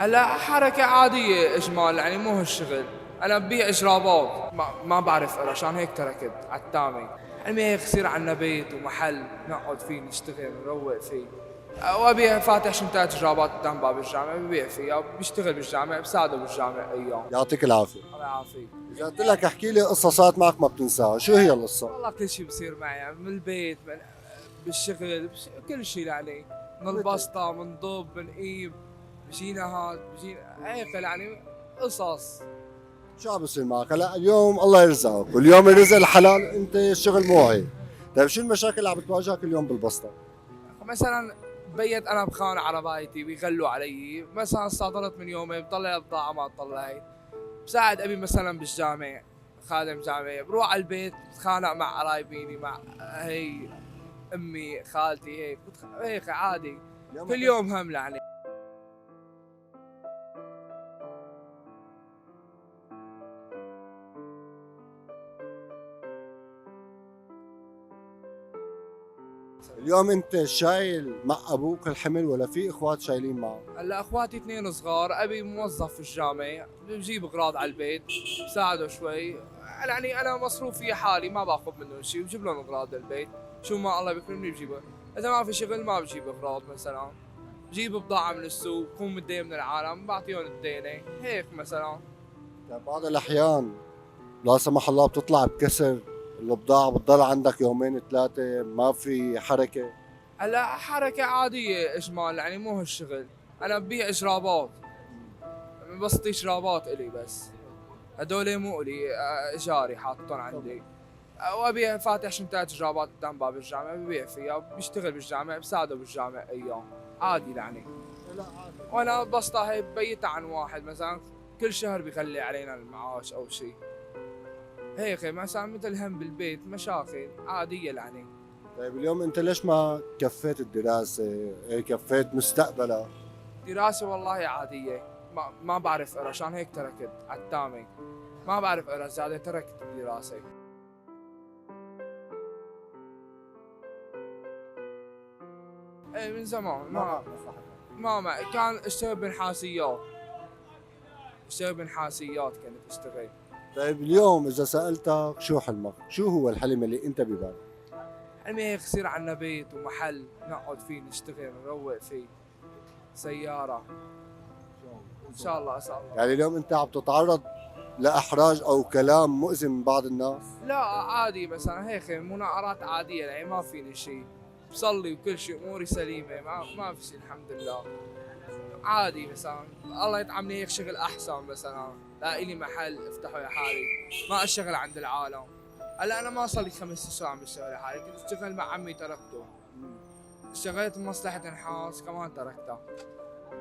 هلا حركة عادية إجمال، يعني مو هالشغل. أنا ببيع إجرابات، ما بعرف أقرا، عشان هيك تركت عالتامة. علمي هيك يصير عنا بيت ومحل نقعد فيه نشتغل نروق فيه. وأبي فاتح شنطات إجرابات قدام باب الجامعة ببيع فيها، بيشتغل بالجامعة بساعده بالجامعة أيام. يعطيك العافيه. الله يعافيك. اذا قلت لك احكي لي قصه صارت معك ما بتنساها، شو هي القصه؟ والله كل شيء بصير معي، يعني من البيت، بالشغل، كل شيء يعني. من مثل البسطة، من ضب، من إيب، بجينا هاد بجينا هيك يعني قصص. شو عم بيصير معك هلا؟ اليوم الله يرزقك، واليوم الرزق الحلال، انت الشغل مو هيك. طيب شو المشاكل اللي عم بتواجهك اليوم بالبسطه؟ مثلا بيت انا بخان عربايتي بيغلوا علي، مثلا صادرت من يومين بطلع البضاعه ما طلعت. بساعد ابي مثلا بالجامع، خادم جامعي، بروح على البيت بتخانق مع قرايبيني، مع هي امي خالتي، هيك هيك عادي. اليوم كل يوم هم يعني. اليوم انت شايل مع ابوك الحمل ولا في اخوات شايلين معك؟ هلا اخواتي اثنين صغار، ابي موظف في الجامع، بجيب اغراض على البيت، بساعده شوي. يعني انا مصروفي حالي، ما باخذ منه شيء، بجيب لهم اغراض للبيت. شو ما الله بيكرمني بجيبه. اذا ما في شغل ما بجيب اغراض مثلا. بجيب بضاعة من السوق، بكون متدين من العالم بعطيهم الدينة هيك مثلا. طيب بعض الاحيان لا سمح الله بتطلع بكسر البضاعه، بتضل عندك يومين ثلاثه ما في حركه. هلا حركة عادية اجمال، يعني مو هالشغل. انا ببيع اجرابات، بسطي اجرابات الي بس. هدول مو الي، اجاري حاططهم عندي. وابي فاتح شنطات جرابات قدام باب الجامعة ببيع فيها، بيشتغل بالجامعة بساعده بالجامعة أيام. عادي يعني. لا عادي. وأنا بسطة هي ببيتها عن واحد مثلا، كل شهر بيخلي علينا المعاش أو شيء. هيك مثلا مثل هم بالبيت مشاكل عادية يعني. طيب اليوم انت ليش ما كفيت الدراسه، كفيت مستقبلك؟ دراسة والله عادية. ما بعرف أقرا، عشان هيك تركت عالتامة. ما بعرف أقرا زيادة، تركت الدراسة. ايه من زمان ما كان اشتغل بنحاسيات. اشتغل بنحاسيات كنت اشتغل. طيب اليوم اذا سالتك شو حلمك، شو هو الحلم اللي انت ببالك؟ حلمي هيك يصير عنا بيت ومحل نقعد فيه نشتغل نروق فيه. سيارة. ان شاء الله اسأل الله. يعني اليوم انت عم تتعرض لاحراج او كلام مؤذي من بعض الناس؟ لا عادي، مثلا هيك مناقرات عادية، يعني ما فيني شيء. بصلي وكل شيء اموري سليمة، ما في شيء الحمد لله. عادي مثلا الله يطعمني هيك شغل احسن، مثلا لاقي لي محل افتحه لحالي، ما اشتغل عند العالم. هلا انا ما صار لي 5 سنين عم بشتغل لحالي، كنت اشتغل مع عمي تركته. اشتغلت بمصلحة نحاس كمان تركتها.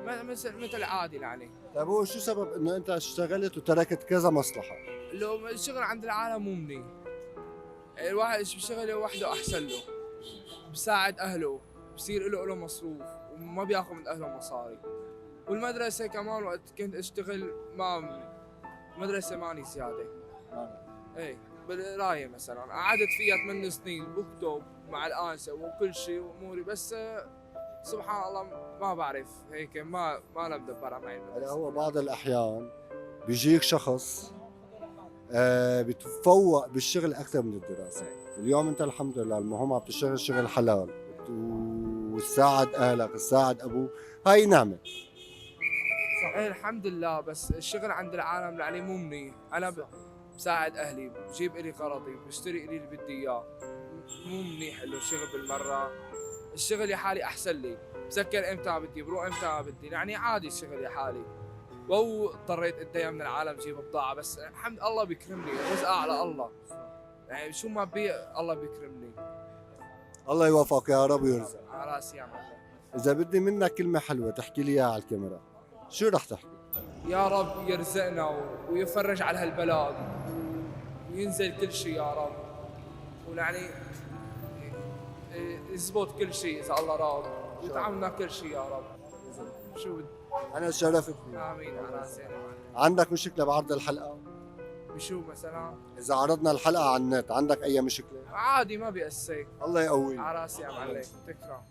مثل عادي يعني. طيب هو شو سبب انه انت اشتغلت وتركت كذا مصلحة؟ لو الشغل عند العالم مو منيح. الواحد بيشتغل لوحده احسن له. بساعد اهله، بصير له مصروف، وما بياخذ من اهله مصاري. والمدرسة كمان وقت كنت اشتغل ما مدرسة ماني زيادة. ايه بالقراية مثلا قعدت فيها 8 سنين بكتب مع الآنسة وكل شيء واموري، بس سبحان الله ما بعرف هيك ما انا مدبرها معي هلا المدرسة. هو بعض الاحيان بيجيك شخص بتفوق بالشغل اكثر من الدراسة. اليوم انت الحمد لله المهم عم تشتغل شغل حلال وتساعد اهلك تساعد ابوك، هاي نعمة. ايه الحمد لله، بس الشغل عند العالم يعني مو منيح. انا بساعد اهلي، بجيب الي غرضي، بشتري الي اللي بدي اياه. مو منيح له الشغل بالمره. الشغل لحالي احسن لي. بسكر امتى ما بدي، بروح امتى ما بدي، يعني عادي الشغل لحالي. وهو اضطريت اتدين من العالم جيب بضاعه، بس الحمد الله بيكرمني، الرزق على الله. يعني شو ما بي الله بيكرمني. الله يوفقك يا رب ويرزقك. على راسي يا معلم. اذا بدي منك كلمة حلوة تحكي لي اياها على الكاميرا، شو رح تحكي؟ يا رب يرزقنا ويفرج على هالبلد، وينزل كل شيء يا رب. ويعني يزبط كل شيء اذا الله راد، ويطعمنا كل شيء يا رب. شو انا تشرفت فيك. امين على راسي. عندك مشكلة بعرض الحلقة؟ بشو مثلا؟ إذا عرضنا الحلقة على النت عندك أي مشكلة؟ عادي ما بيأسي. الله يقويك. على راسي يا معلم، تكرم.